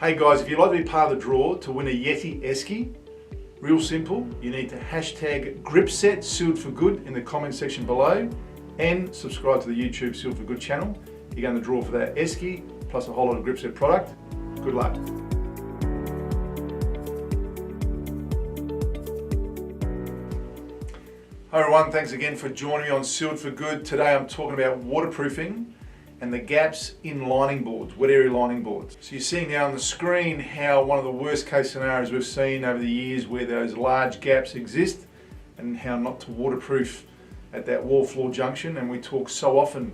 Hey guys, if you'd like to be part of the draw to win a Yeti Esky, real simple, you need to hashtag Gripset Sealed for Good in the comment section below and subscribe to the YouTube Sealed for Good channel. You're going to draw for that Esky plus a whole lot of Gripset product. Good luck. Hi everyone, thanks again for joining me on Sealed for Good. Today I'm talking about waterproofing and the gaps in lining boards, wet area lining boards. So you're seeing now on the screen how one of the worst case scenarios we've seen over the years where those large gaps exist and how not to waterproof at that wall floor junction. And we talk so often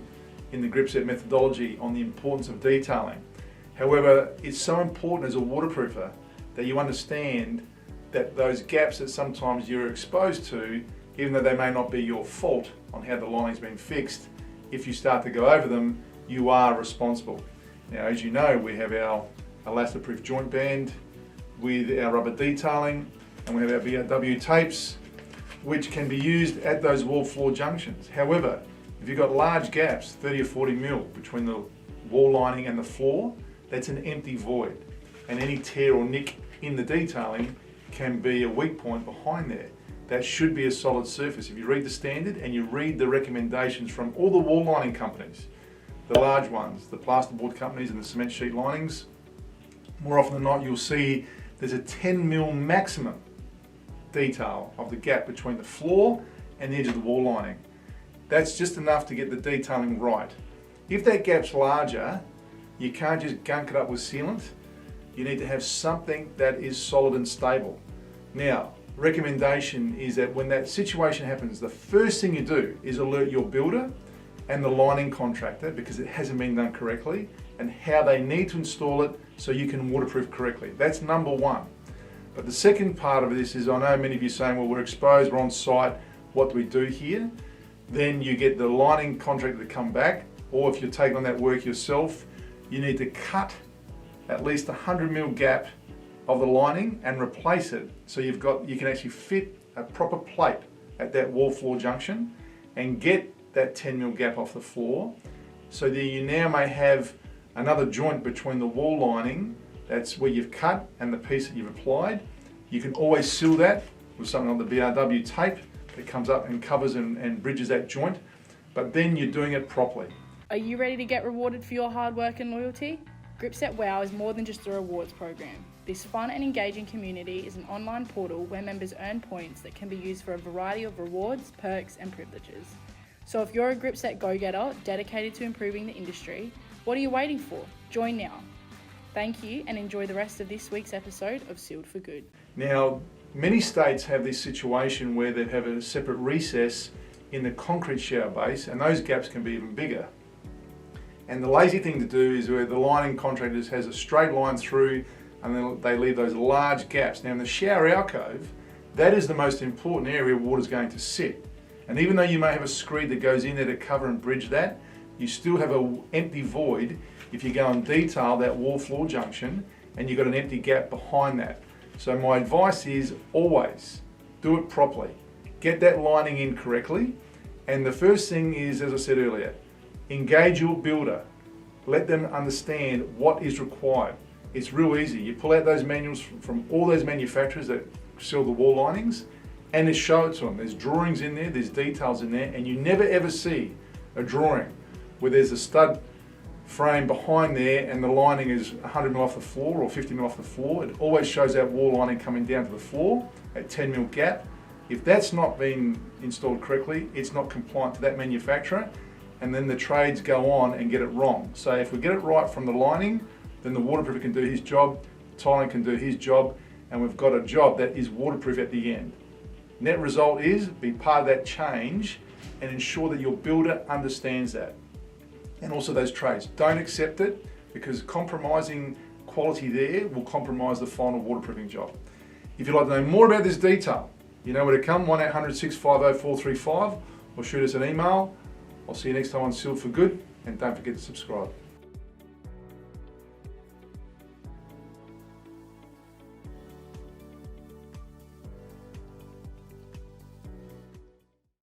in the Gripset methodology on the importance of detailing. However, it's so important as a waterproofer that you understand that those gaps that sometimes you're exposed to, even though they may not be your fault on how the lining's been fixed, if you start to go over them, you are responsible. Now, as you know, we have our elastoproof joint band with our rubber detailing, and we have our BRW tapes, which can be used at those wall floor junctions. However, if you've got large gaps, 30 or 40 mil between the wall lining and the floor, that's an empty void. And any tear or nick in the detailing can be a weak point behind there. That should be a solid surface. If you read the standard and you read the recommendations from all the wall lining companies, the large ones, the plasterboard companies and the cement sheet linings, more often than not you'll see there's a 10 mil maximum detail of the gap between the floor and the edge of the wall lining. That's just enough to get the detailing right. If that gap's larger, you can't just gunk it up with sealant. You need to have something that is solid and stable. Now, recommendation is that when that situation happens, the first thing you do is alert your builder and the lining contractor, because it hasn't been done correctly, and how they need to install it so you can waterproof correctly. That's number one. But the second part of this is, I know many of you are saying, well, we're exposed, we're on site, what do we do here? Then you get the lining contractor to come back, or if you're taking on that work yourself, you need to cut at least 100 mil gap of the lining and replace it so you can actually fit a proper plate at that wall floor junction and get that 10 mil gap off the floor, so that you now may have another joint between the wall lining, that's where you've cut, and the piece that you've applied. You can always seal that with something like the BRW tape that comes up and covers and bridges that joint, but then you're doing it properly. Are you ready to get rewarded for your hard work and loyalty? Gripset WOW is more than just a rewards program. This fun and engaging community is an online portal where members earn points that can be used for a variety of rewards, perks and privileges. So if you're a Gripset go-getter dedicated to improving the industry, what are you waiting for? Join now. Thank you and enjoy the rest of this week's episode of Sealed for Good. Now, many states have this situation where they have a separate recess in the concrete shower base, and those gaps can be even bigger. And the lazy thing to do is where the lining contractors has a straight line through and then they leave those large gaps. Now in the shower alcove, that is the most important area water's going to sit. And even though you may have a screed that goes in there to cover and bridge that, you still have an empty void if you go and detail that wall floor junction and you've got an empty gap behind that. So my advice is always do it properly. Get that lining in correctly. And the first thing is, as I said earlier, engage your builder. Let them understand what is required. It's real easy. You pull out those manuals from all those manufacturers that sell the wall linings and just show it to them. There's drawings in there, there's details in there, and you never ever see a drawing where there's a stud frame behind there and the lining is 100 mil off the floor or 50 mil off the floor. It always shows that wall lining coming down to the floor at 10 mil gap. If that's not been installed correctly, it's not compliant to that manufacturer, and then the trades go on and get it wrong. So if we get it right from the lining, then the waterproofer can do his job, the tiling can do his job, and we've got a job that is waterproof at the end. Net result is be part of that change and ensure that your builder understands that. And also those trades. Don't accept it, because compromising quality there will compromise the final waterproofing job. If you'd like to know more about this detail, you know where to come, 1-800-650-435, or shoot us an email. I'll see you next time on Sealed for Good, and don't forget to subscribe.